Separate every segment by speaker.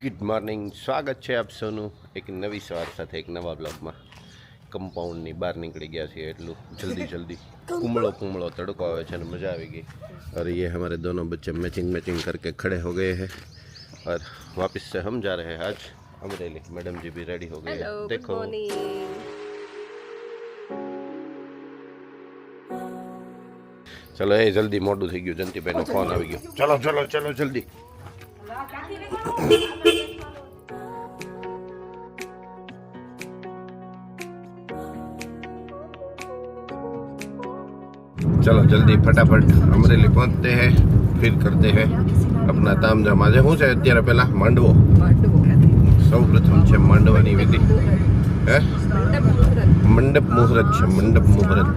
Speaker 1: Good morning, સ્વાગત છે આપ સૌનું એક નવી સવાર સાથે એક નવા બ્લોગમાં। કમ્પાઉન્ડની બહાર નીકળી ગયા છીએ એટલું જલ્દી कुमड़ो तड़को आवे छे, मज़ा आ गई। और ये हमारे दोनों बच्चे मैचिंग करके खड़े हो गए हैं और वापस से हम जा रहे हैं आज अमरेली। मैडम जी भी रेडी हो गए हैं, देखो। चलो ये जल्दी मोटू थी गयु, जंती भाई फोन आ गयो। चलो चलो चलो जल्दी। चलो जल्दी फटाफट अमरेली पहुंचते हैं, फिर करते हैं अपना ताम झाम। आज शू है अत्यारे पहला मांडवो। सौ प्रथम है मांडवानी विधि, है मंडप मुहूर्त है, मंडप मुहूर्त।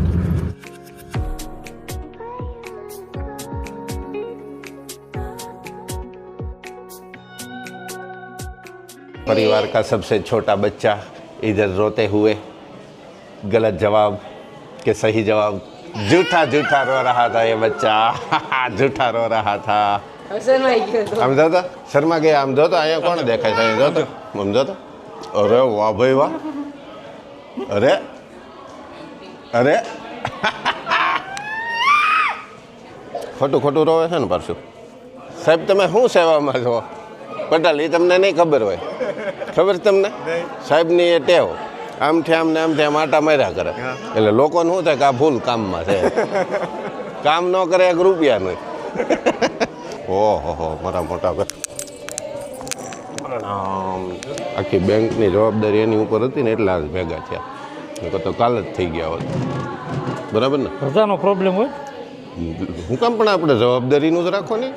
Speaker 1: परिवार का सबसे छोटा बच्चा इधर रोते हुए गलत जवाब के सही जवाब, झूठा रो रहा था ये बच्चा। झूठा रो रहा था। आम जो तो शर्मा गया, आम जो तो अँ कौन देखा था, जो तो आम जो तो। अरे वाह भाई वाह, अरे अरे खोटू रोवे छे ने पाछू। साहेब तमे शू सेवा में छो? पटेल ये तमने नहीं खबर होय? खबर तमने? साहेब नी ये टेव आम थे आम आटा मार्या करे એટલે લોકોને શું થાય કે આ ભૂલ કામમાં છે, કામ ન કરે એક રૂપિયા નહીં। ઓહો મારા મોટા આખી બેંકની જવાબદારી એની ઉપર હતી ને એટલે આજ ભેગા થયા, તો કાલ જ થઈ ગયા હોત। બરાબર ને?
Speaker 2: રજાનો પ્રોબ્લેમ હોય,
Speaker 1: હું કામ પણ આપણે જવાબદારીનું જ રાખો ને,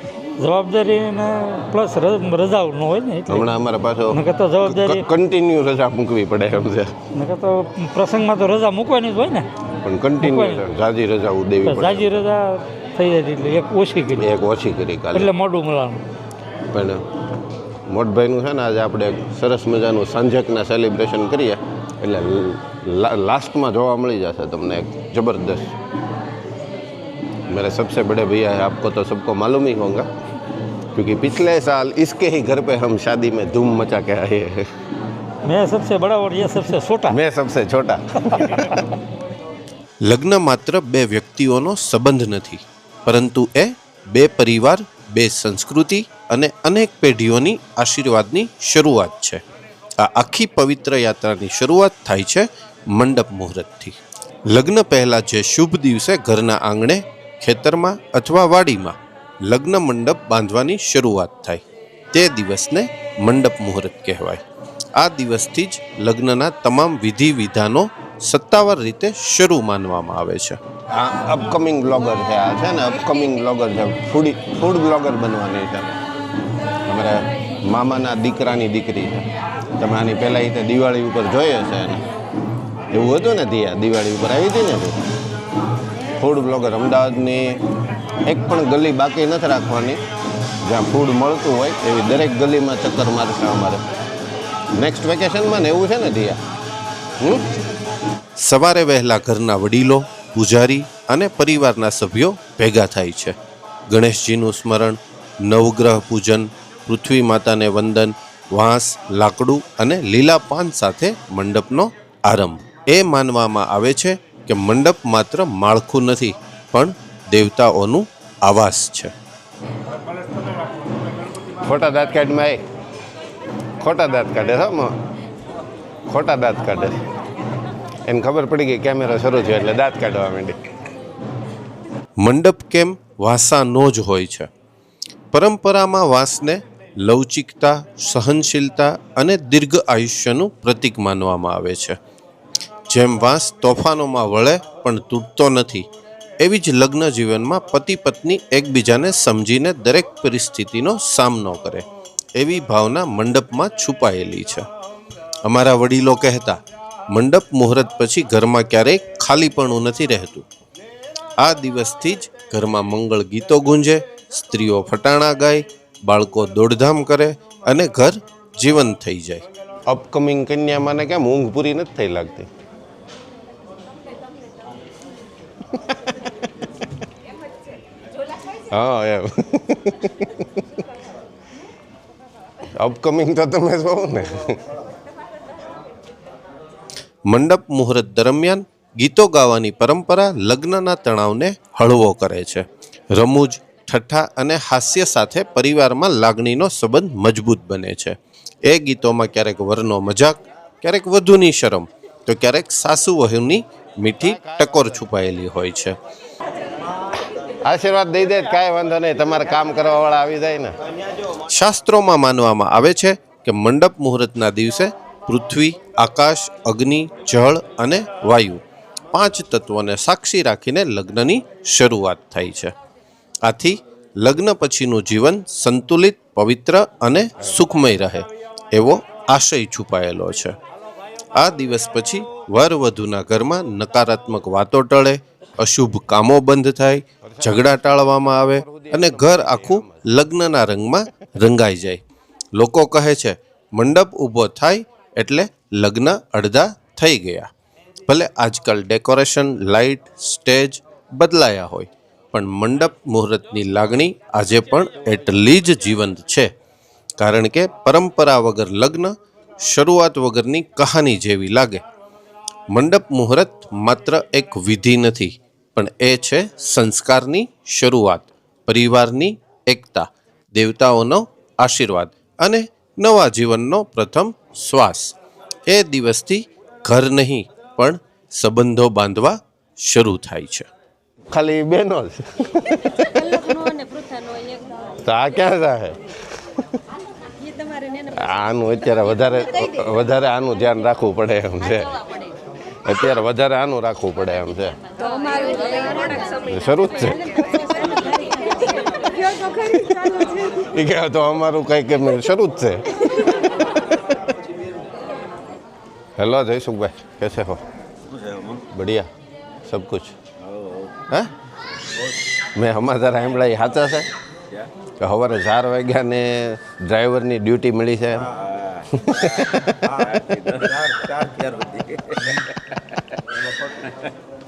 Speaker 2: જવાબદારી ને પ્લસ રજાઓ ન હોય ને એટલે
Speaker 1: હમણાં અમારા પાછો
Speaker 2: નકર તો જવાબદારી
Speaker 1: કન્ટિન્યુ રજા મૂકવી પડે એમ છે।
Speaker 2: નકર તો પ્રસંગમાં તો રજા મૂકવાની જ હોય ને,
Speaker 1: પણ કન્ટિન્યુ જાજી રજા દેવી પડે।
Speaker 2: જાજી રજા થઈ જતી એટલે એક ઓછી
Speaker 1: કરી કાલે,
Speaker 2: એટલે મોડું મળવાનું।
Speaker 1: પણ મોટભાઈનું છે ને આજે આપણે સરસ મજાનું સાંજકના સેલિબ્રેશન કરીએ એટલે લાસ્ટમાં જોવા મળી જશે તમને એક જબરદસ્ત। मेरे सबसे बड़े भैया है, आपको तो सबको मालूम ही होगा क्योंकि पिछले साल इसके ही घर पे हम शादी में धूम मचा के आए हैं।
Speaker 2: मैं सबसे बड़ा और ये सबसे छोटा।
Speaker 1: मैं सबसे छोटा। લગ્ન માત્ર બે વ્યક્તિઓનો સંબંધ નથી, પરંતુ એ બે પરિવાર, બે સંસ્કૃતિ અને અનેક પેઢીઓની આશીર્વાદની શરૂઆત છે। આ આખી પવિત્ર યાત્રાની શરૂઆત થાય છે મંડપ મુહૂર્તથી। લગ્ન પહેલા જે શુભ દિવસે ઘરના આંગણે, ખેતરમાં અથવા વાડીમાં લગ્ન મંડપ બાંધવાની શરૂઆત થાય તે દિવસને મંડપ મુહૂર્ત કહેવાય। આ દિવસથી જ લગ્નના તમામ વિધિ વિધાનો સત્તાવાર રીતે શરૂ માનવામાં આવે છે। આ અપકમિંગ બ્લોગર છે, આ છે ને અપકમિંગ બ્લોગર છે, ફૂડ બ્લોગર બનવાની છે। અમારા મામાના દીકરાની દીકરી છે, તમે આની પહેલાં રીતે દિવાળી ઉપર જોઈએ છે એને, એવું હતું ને દિયા દિવાળી ઉપર આવી હતી ને ફૂડ બ્લોગર। અમદાવાદની એક પણ ગલી બાકી નથી રાખવાની જ્યાં ફૂડ મળતું હોય એવી દરેક ગલીમાં ચક્કર મારશે અમારે નેક્સ્ટ વેકેશનમાં ને, એવું છે ને દિયા। સવારે વહેલા ઘરના વડીલો, પૂજારી અને પરિવારના સભ્યો ભેગા થાય છે। ગણેશજીનું સ્મરણ, નવગ્રહ પૂજન, પૃથ્વી માતાને વંદન, વાંસ, લાકડું અને લીલા પાન સાથે મંડપનો આરંભ। એ માનવામાં આવે છે કે મંડપ માત્ર માળખું નથી પણ દેવતાઓનું આવાસ છે। ખોટા દાંત કાઢમાં ખોટા દાંત કાઢે છે, ખોટા દાંત કાઢે, એને ખબર પડી ગઈ કેમેરા શરૂ થયો એટલે દાંત કાઢવા માંડી। મંડપ કેમ વાંસાનો જ હોય છે? પરંપરામાં વાંસને લવચિકતા, સહનશીલતા અને દીર્ઘ આયુષ્યનું પ્રતીક માનવામાં આવે છે। જેમ વાંસ તોફાનોમાં વળે પણ તૂટતો નથી, એવી જ લગ્ન જીવનમાં પતિ પત્ની એકબીજાને સમજીને દરેક પરિસ્થિતિનો સામનો કરે એવી ભાવના મંડપમાં છુપાયેલી છે। અમારા વડીલો કહેતા, મંડપ મુહૂર્ત પછી ઘરમાં ક્યારેય ખાલીપણું નથી રહેતું। આ દિવસથી જ ઘરમાં મંગળ ગીતો ગુંજે, સ્ત્રીઓ ફટાણા ગાય, બાળકો દોડધામ કરે અને ઘર જીવંત થઈ જાય। અપકમિંગ કન્યા મને કેમ ઊંઘ પૂરી નથી થઈ લાગતી? હા એમ
Speaker 3: અપકમિંગ તો તમે છો ને.
Speaker 1: મંડપ મુહૂર્ત દરમિયાન ગીતો ગાવાની પરંપરા લગ્નના તણાવને હળવો કરે છે. રમૂજ, ઠઠ્ઠા અને હાસ્ય સાથે પરિવારમાં લાગણીનો સંબંધ મજબૂત બને છે. એ ગીતોમાં ક્યારેક વરનો મજાક, ક્યારેક વધુની શરમ, તો ક્યારેક સાસુ વહુની મીઠી ટકોર છુપાયેલી હોય છે.
Speaker 3: આશીર્વાદ દઈ દે કાંઈ વાંધો નહીં, તમારે કામ કરવા વાળા આવી જાય ને.
Speaker 1: શાસ્ત્રોમાં માનવામાં આવે છે કે મંડપ મુહૂર્તના દિવસે પૃથ્વી, આકાશ, અગ્નિ, જળ અને વાયુ 5 તત્વોને સાક્ષી રાખીને લગ્નની શરૂઆત થાય છે. આથી લગ્ન પછીનું જીવન સંતુલિત, પવિત્ર અને સુખમય રહે એવો આશય છુપાયેલો છે. આ દિવસ પછી વર વધુના ઘરમાં નકારાત્મક વાતો ટળે, અશુભ કામો બંધ થાય, ઝઘડા ટાળવામાં આવે અને ઘર આખું લગ્નના રંગમાં રંગાઈ જાય. લોકો કહે છે મંડપ ઊભો થાય એટલે લગ્ન અડધા થઈ ગયા. ભલે આજકાલ ડેકોરેશન, લાઇટ, સ્ટેજ બદલાયા હોય, પણ મંડપ મુહૂર્તની લાગણી આજે પણ એટલી જ જીવંત છે. કારણ કે પરંપરા વગર લગ્ન શરૂઆત વગરની કહાની જેવી લાગે. મંડપ મુહૂર્ત માત્ર એક વિધિ નથી, પણ એ છે સંસ્કારની શરૂઆત, પરિવારની એકતા, દેવતાઓનો આશીર્વાદ અને નવા જીવનનો પ્રથમ શ્વાસ. એ દિવસથી ઘર નહીં પણ સંબંધો બાંધવા શરૂ થાય છે.
Speaker 3: ખાલી બેનો જ તો આ ક્યાં જાય? આનું અત્યારે વધારે આનું ધ્યાન રાખવું પડે એમ છે. અત્યારે વધારે આનું રાખવું પડે એમ છે. શરૂ જ છે એ કે તો અમારું કંઈક શરૂ જ છે. हेलो जयसुख भाई, कैसे हो? बढ़िया सब कुछ है. મેં સમાચાર સાંભળ્યા સાચા છે કે સવારે 4 વાગ્યાને ડ્રાઈવરની ડ્યુટી મળી છે.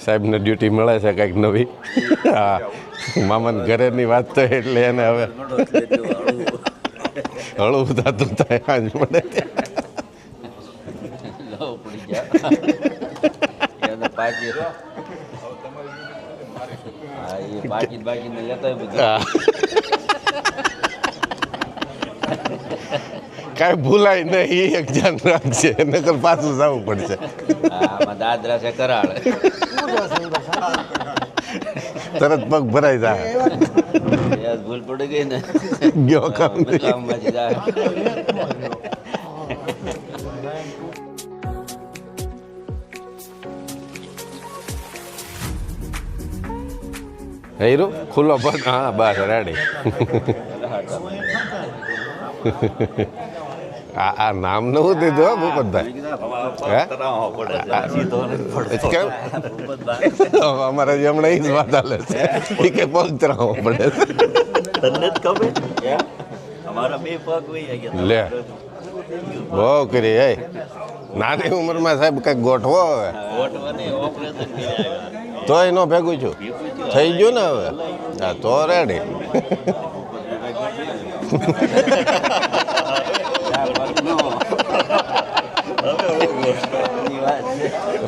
Speaker 3: સાહેબને ડ્યુટી મળે છે કંઈક નવી. હા, મામાને ઘરેની વાત તો એટલે એને હવે હળવું થતું થાય સાંજ પડે. કાંઈ ભૂલાય નહીં, એક ધ્યાન રાખજે, નકર પાછું જવું પડશે.
Speaker 4: દાદરા છે કરાળ
Speaker 3: તરત પગ ભરાઈ જાય.
Speaker 4: ભૂલ પડી ગઈ ને
Speaker 3: ગયો કામ હીરો ખુલ્લો પણ હા બસ રેડી. આ નામ નવું દીધું હો ભૂપતભાઈ. અમારે હમણાં એ જ વાત હાલે છે કે પગ તરાવવો પડે લે. બહુ કરી એ નાની ઉંમરમાં સાહેબ કંઈક ગોઠવો હવે. તોય ન ભેગું છું થઈ ગયું ને હવે. હા તો રેડી.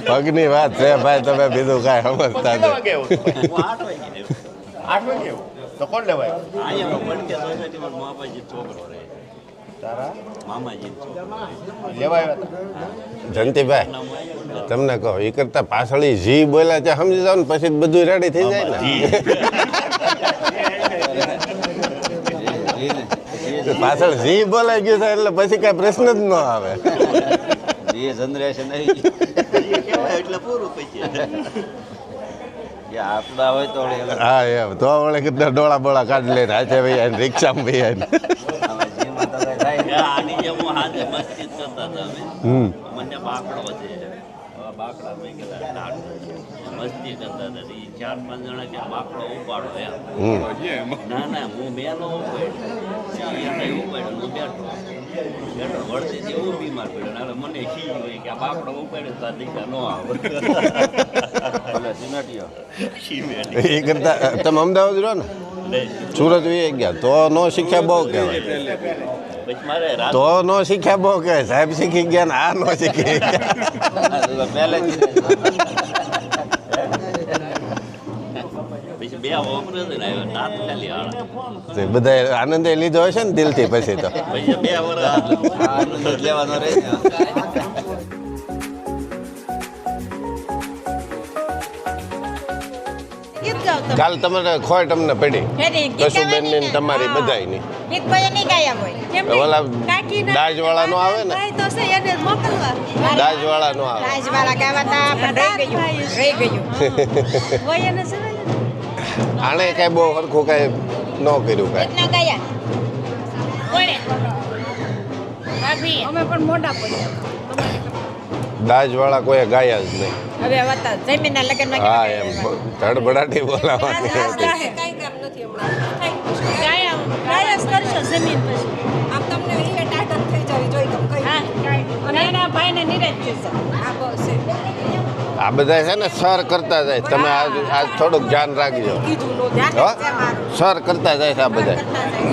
Speaker 3: પગની વાત છે ભાઈ, તમે બીજું કાંઈ સમજતા નથી. જયંતિભાઈ તમને કહો એ કરતા પાછળ જી બોલ્યા છે સમજી જાવ ને પછી બધું રેડી થઈ જાય ને. પાછળ જી બોલાઈ ગયું છે એટલે પછી કઈ પ્રશ્ન જ ન આવે. હા એમ તો વળે કેટલા ડોળા બોળા કાઢી લઈને હાથે ભાઈ રિક્ષામાં ભાઈ.
Speaker 4: મસ્તી કરતા હતા 4-5 જણા ત્યાં બાકડો ઉપાડો એમ. ના હું મેનો ઉપાડ્યો બેઠો વળતી એવું બીમાર પડ્યો. એટલે મને ખી હોય કે આ બાકડો ઉપાડ્યો તો દીકરા ન આવે.
Speaker 3: એ કરતા તમે અમદાવાદ રહો ને, સુરત ગયા તો નો શીખ્યા બહુ કહેવાય.
Speaker 4: પછી મારે રાત
Speaker 3: તો નો શીખ્યા બહુ કે સાહેબ શીખી ગયા ને આ નો શીખી ગયા
Speaker 4: પહેલેથી પછી 2 ઓપરેશન આવ્યો દાંત ખાલી હાડા
Speaker 3: તે બધા આનંદે લીધો હશે ને દિલથી પછી તો
Speaker 4: પછી 2 વર્ષ લેવાનો રહે
Speaker 5: ગીત ગાઓ તમે.
Speaker 3: કાલ તમારે ખોટ અમને પડી
Speaker 5: હેરી, ગીત
Speaker 3: કશુબેન ની
Speaker 5: ગાવાની ને?
Speaker 3: તમારી
Speaker 5: હા.
Speaker 3: બધાયની
Speaker 5: ગીત કોઈ નહીં ગાયા હોય. કેમ નહીં?
Speaker 3: ઓલા
Speaker 5: કાકીના
Speaker 3: દાજવાળા નો આવે ને
Speaker 5: ભાઈ તો છે એને જ મોકલવા.
Speaker 3: દાજવાળા નો આવે
Speaker 5: રાજવાળા ગાવાતા પણ રહી ગયું. હોય એને છે ને?
Speaker 3: આણે કઈ બહુ હરખું કઈ ન કર્યું કઈ
Speaker 5: કેટલા ગાયા? કોણે? ભાભી. અમે પણ મોઢા પડ્યા.
Speaker 3: દાજવાળા કોઈ ગાયા જ નહીં
Speaker 5: હવે વતા જમીનના લગ્નમાં
Speaker 3: હા એમ ધડબડાટી બોલાવાની હતી.
Speaker 5: કાંઈ કામ નથી હમણાં. ગાયા જ કરશો જમીન પછી. આમ તમને એ ટાટન થઈ જવી જોઈએ તમે કહી. અને એના ભાઈને નિરેજ થશે. હા બસ
Speaker 3: આ બધા છે ને સર કરતા જાય તમે આજ થોડુંક ધ્યાન રાખજો
Speaker 5: ધ્યાન
Speaker 3: હો?
Speaker 5: રાખજે મારું.
Speaker 3: સર કરતા જાય છે આ બધા
Speaker 5: કરતા જાય.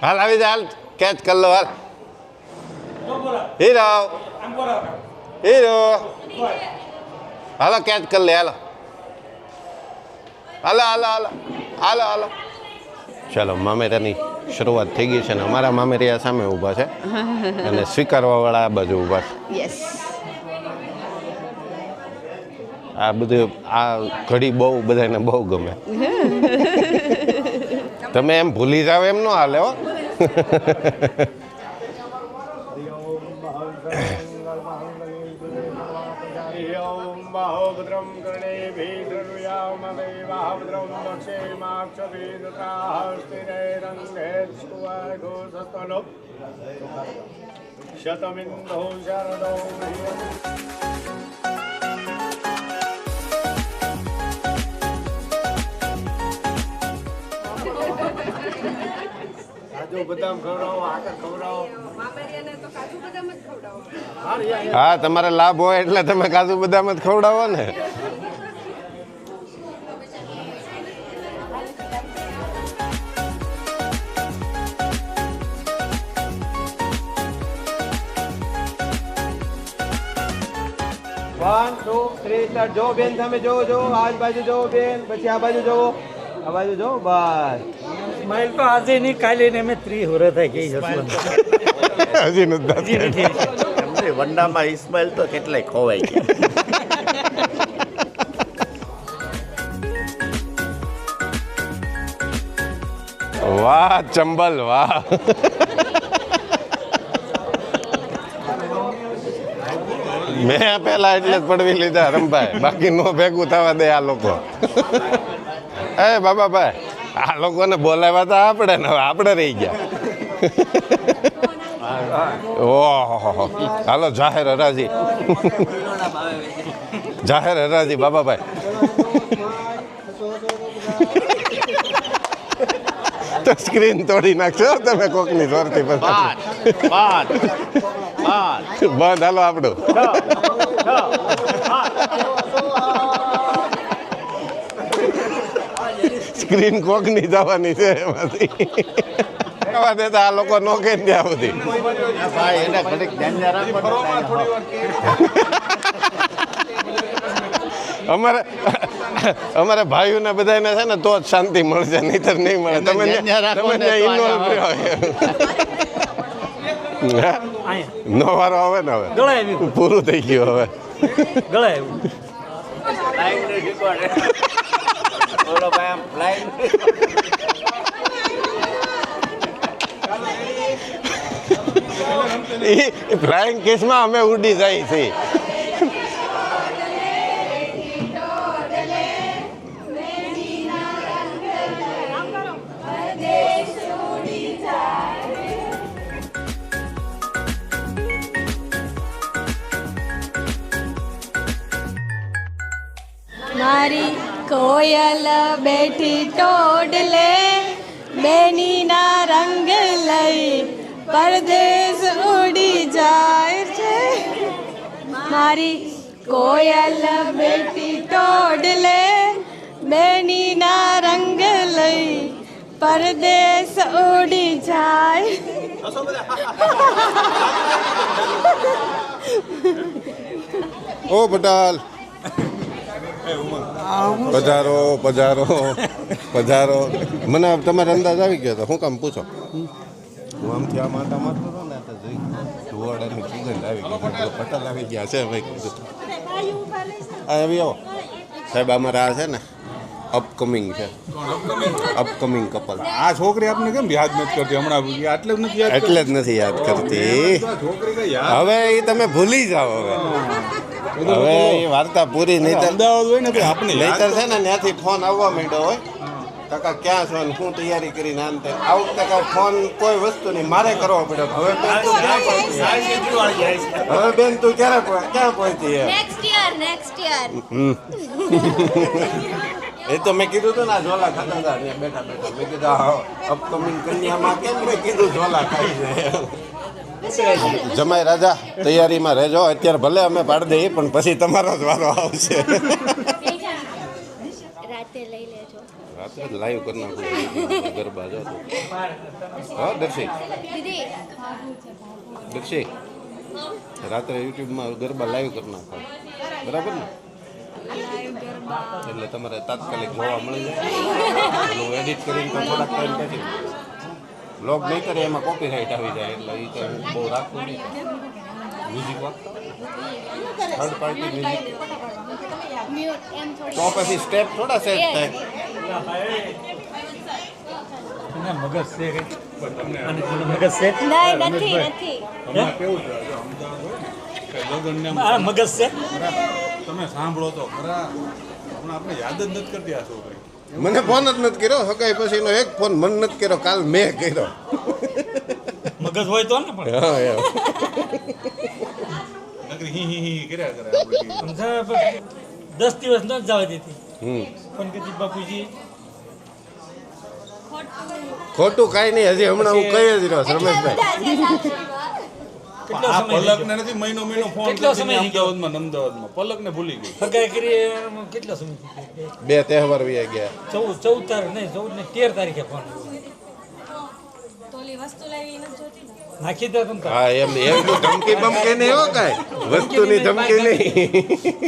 Speaker 3: હાલ આવી જા હાલ કેચ કર લો હાલ હીરો હીરો હાલો કેચ કર લે હાલો હાલો હાલો હાલો હાલો હાલો ચાલો મામેરાની શરૂઆત થઈ ગઈ છે ને અમારા મામેરિયા સામે ઊભા છે અને સ્વીકારવાવાળા આ બાજુ ઊભા છે
Speaker 5: યસ.
Speaker 3: આ બધું આ ઘડી બહુ બધાને બહુ ગમે તમે એમ ભૂલી જાવ એમ ન હાલે હો
Speaker 6: बाहुभद्रं गणेभिर्यामदेवाभद्रं दक्षिणाक्षभिदुतास्तिरैरङ्गेष्टुवघोषतनु शतमिन्दो शरदो કાજુ બદામ ખવડાવો આકર ખવડાવો
Speaker 3: હા તમારે લાભ હોય એટલે તમે કાજુ બદામ જ ખવડાવો ને
Speaker 6: વન ટુ થ્રી સ્ટાર્ટ જો બેન તમે જો આ બાજુ જો બેન પછી આ બાજુ જો આ બાજુ જો બસ
Speaker 2: સ્માઈલ તો આજે નહીં કાલે ને અમે 30 વર્ષ થઈ ગઈ જશું
Speaker 3: હજી નથી
Speaker 4: એમને વંડામાં ઇસ્માઇલ તો કેટલાય ખોવાઈ ગયા
Speaker 3: વાહ ચંબલ વાહ મેં પેલા એટલે જ પડવી લીધા રમભાઈ બાકી નો ભેગું થવા દે આ લોકો એ બાબાભાઈ આ લોકોને બોલાવ્યા તો આપણે ને હવે આપણે રહી ગયા ઓહો હાલો જાહેર હરાજી જાહેર હરાજી બાબાભાઈ તો સ્ક્રીન તોડી નાખશો તમે કોકની જોરથી પછી બંધ હાલો આપણું સ્ક્રીન કોકની જવાની છે એમાંથી કહેવા દેતા આ લોકો નો કે ત્યાં સુધી
Speaker 4: એને ઘડીક ધ્યાન રાખો
Speaker 3: અમારે ભાઈઓને બધાને છે ને તો જ શાંતિ મળશે, નહીતર નહીં મળે. તમે ઇન્વોલ્વ નો વારો આવે ને હવે પૂરું થઈ ગયું હવે.
Speaker 4: બોલો ભાઈ આમ લાઈન
Speaker 3: ફ્લાઇંગ કેસમાં અમે ઉડી જાય છીએ.
Speaker 5: મારી કોયલ બેઠી ટોડલે બેનીના રંગ લઈ પરદેશ ઉડી જાય છે. મારી કોયલ બેઠી ટોડલે બેનીના રંગ લઈ પરદેશ ઉડી જાય.
Speaker 3: ઓ પટાલ પધારો પધારો પધારો. મને તમારે અંદાજ આવી ગયો હતો, શું કામ પૂછો? હું આમથી આ માતા મારતો હતો ને તો જોઈ ધુવાડાની સુગંધ આવી ગઈ. પટેલ આવી ગયા છે ભાઈ. આવી આવો સાહેબ. અમારા આ છે ને અપકમિંગ છે, અપકમિંગ કપલ.
Speaker 7: આ છોકરી આપને કેમ યાદ નથી કરતી હમણાં? આટલે જ નથી યાદ
Speaker 3: એટલે જ નથી યાદ કરતી. હવે એ તમે ભૂલી જાઓ. હવે એ વાર્તા પૂરી નહીં.
Speaker 7: અમદાવાદ હોય ને તો આપણે
Speaker 3: નહીતર છે ને ત્યાંથી ફોન આવવા માંડ્યો હોય, કાકા ક્યાં છો ને શું તૈયારી કરીને આમ તેમ. આ વખતે કાંઈ ફોન કોઈ વસ્તુ નહીં મારે કરવો પડ્યો. હવે બેન તું ક્યાં પહોંચી?
Speaker 5: નેક્સ્ટ યર
Speaker 3: એ તો મેં કીધું હતું ને ઝોલા ખાતા હતા ત્યાં બેઠા બેઠા. મેં કીધું અપકમિંગ કન્યામાં કેમ મેં કીધું ઝોલા ખાઈ જાય. જમાઈ રાજા તૈયારીમાં રહેજો. અત્યારે ભલે અમે પાડી દઈએ પણ પછી તમારો જ વારો આવશે.
Speaker 5: રાતે લઈ લેજો.
Speaker 3: રાત્રે જ લાઈવ કરી નાખું ગરબા. જો હા દર્શી દર્શી રાત્રે યુટ્યુબમાં ગરબા લાઈવ કરી નાખો, બરાબર ને? એટલે તમારે તાત્કાલિક જોવા મળી જાય. એનું એડિટ કરીને તો થોડાક ટાઈમ પછી બ્લોગ નહીં કરે એમાં કોપીરાઇટ આવી જાય. એટલે એ તો હું બહુ રાખું નહીં. મ્યુઝિક વાગતા થર્ડ પાર્ટી મ્યુઝિક તો પછી સ્ટેપ થોડા સેટ થાય.
Speaker 2: મગજ છે મગજ છે
Speaker 5: નથી
Speaker 7: હમણાં કેવું છે અમદાવાદ હોય લગ્ન ને
Speaker 2: મગજ છે.
Speaker 7: તમે સાંભળો તો ખરા, હમણાં આપણે યાદ જ નથી કરતી આ છોકરી.
Speaker 3: મને ફોન જ નથી કર્યો. હકાઈ પછીનો એક ફોન મને નથી કર્યો, કાલ મેં કર્યો.
Speaker 2: મગજ હોય તો ને પણ
Speaker 3: હા એમ.
Speaker 7: નકરી હી કર્યા કરે આપણે.
Speaker 2: સમજાય પણ 10 દિવસ ન જવા દેતી. પણ કીધી બાપુજી
Speaker 3: ખોટું કાંઈ નહીં. હજી હમણાં હું કહી જ રહ્યો રમેશભાઈ.
Speaker 2: કેટલો
Speaker 7: આ
Speaker 2: સમય
Speaker 7: પલકને નથી મહિનો મહિનો ફોન
Speaker 2: કેટલો સમય થઈ ગયો?
Speaker 7: અમદાવાદમાં પલકને ભૂલી ગઈ.
Speaker 2: હગાઈ કરી કેટલો સમય થઈ ગયો?
Speaker 3: 2 તહેવાર વી ગયા.
Speaker 2: 14 તારીખ નહીં 14 ને 13 તારીખે ફોન નાખી દો તમે.
Speaker 3: હા એમ એમ તો ધમકી બમકી નહીં હો કાંઈ. વસ્તુની ધમકી નહીં.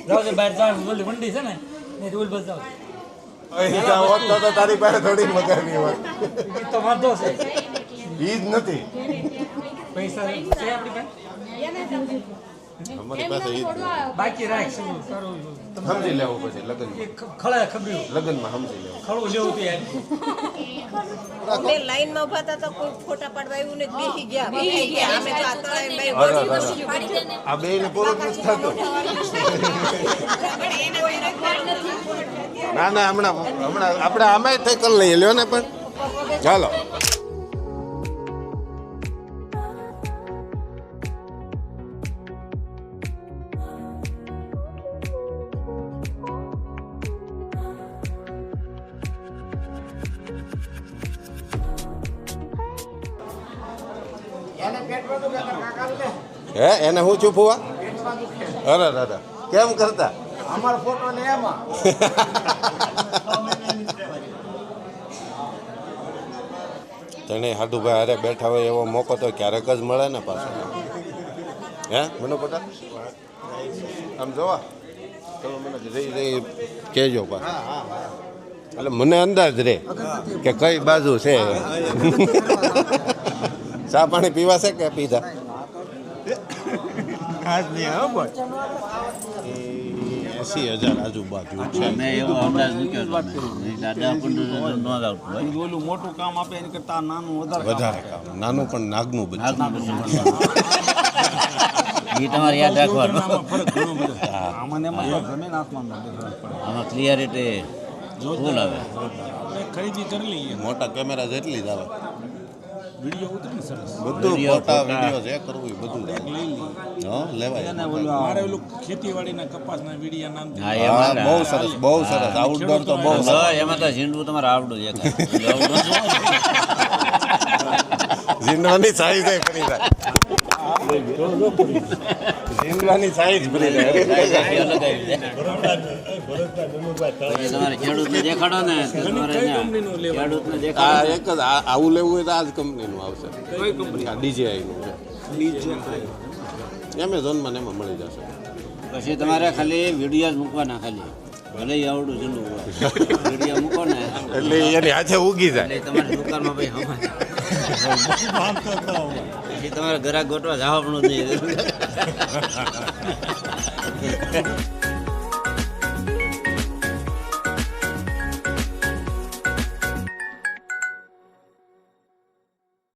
Speaker 2: જાઓ તો બહાર જાઓ બોલી મંડી છે ને નહીં તો બસ જાઓ.
Speaker 3: પૈસા હોત તો તારી પાસે થોડી મગાવી હોત.
Speaker 2: ઈ તો વાંધો છે.
Speaker 3: ઈ જ નથી
Speaker 2: પૈસા છે આપણી પાસે
Speaker 3: અમારી પાસે. ઈ જ નથી.
Speaker 2: બાકી રાખશું સારું તમે
Speaker 3: સમજી લેવું પછી લગ્નમાં.
Speaker 2: ખળા ખબર્યું
Speaker 3: લગ્નમાં સમજી લેવું.
Speaker 2: ખળું લેવું તો યાર
Speaker 5: અમે લાઈનમાં ઉભા હતા તો કોઈ ફોટા પાડવા આવ્યું ને બેસી ગયા અમે તો આ તળાવે બે
Speaker 3: અરે, અરે. આ બેયને પૂરું જ નથી થતું. ના ના હમણાં આપણે આમાં થઈ કરી લઈએ. લ્યો ને પણ ચાલો. હે એને હું છું ફુવા? અરે દાદા કેમ કરતા?
Speaker 6: અમારો ફોટો ને એમાં
Speaker 3: તને હાડુભાઈ હારે બેઠા હોય એવો મોકો તો ક્યારેક જ મળે ને પાછો. હે મનુ પટેલ આમ જોવા તમે મને જઈ કહેજો પાછું એટલે મને અંદાજ રહે કે કઈ બાજુ છે ચા પાણી પીવાશે કે પીધા
Speaker 1: 80,000 આજુબાજુ છે.
Speaker 4: મેં એવો અંદાજ મૂક્યો હતો મેં. દાદા 15,000 ન જ આવતું હોય.
Speaker 7: ઓલું મોટું કામ આપે એની કરતા નાનું
Speaker 1: વધારે કામ નાનું પણ નાગનું બચ્ચું.
Speaker 4: એ તમારે યાદ રાખવાનું.
Speaker 7: ફરક ઘણો બધો આમાં ને એમાં જમીન આસમાનનો ફરક પડે.
Speaker 4: આમાં ક્લિયરિટી ફૂલ આવે.
Speaker 7: આપણે ખરીદી કરી લઈએ
Speaker 1: મોટા કેમેરા જેટલી જ આવે
Speaker 7: વિડીયો ઉતરે ને સરસ
Speaker 1: બધું
Speaker 4: વિડીયો,
Speaker 1: ફોટા
Speaker 4: ફોટા.
Speaker 1: વિડીયો જે કરવું એ બધું
Speaker 7: લઈ લઈએ
Speaker 1: હા લેવાય
Speaker 7: મારે ઓલું ખેતીવાડીના કપાસના વિડીયા નામ
Speaker 4: હા
Speaker 1: હા
Speaker 4: એમાં
Speaker 1: બહુ સરસ બહુ સરસ આઉટડોર તો બહુ સરસ
Speaker 4: એમાં તો ઝીંડવું તમારે આવડું છે
Speaker 3: જીંદવાની સાઈઝ ફરી જાય જીંદવાની સાઈઝ ફરી જાય
Speaker 4: તમારે ખેડૂતને દેખાડો ને તો તમારે ખેડૂતને
Speaker 3: આ
Speaker 4: દેખાડો
Speaker 3: એક જ આવું લેવું હોય તો આ જ કંપનીનું આવશે કઈ કંપની આ DJIનું છે એમેઝોનમાં ને એમાં મળી જશે
Speaker 4: પછી તમારે ખાલી વિડીયો જ મૂકવાના ખાલી ભલે ઈ આવડું ઝીંડું હોય વિડીયો મૂકો ને
Speaker 3: એટલે એની હાથે ઉગી જાય
Speaker 4: એટલે તમારી દુકાનમાં ભાઈ પછી તમારે ગ્રાહક ગોતવા જવા પણ નહીં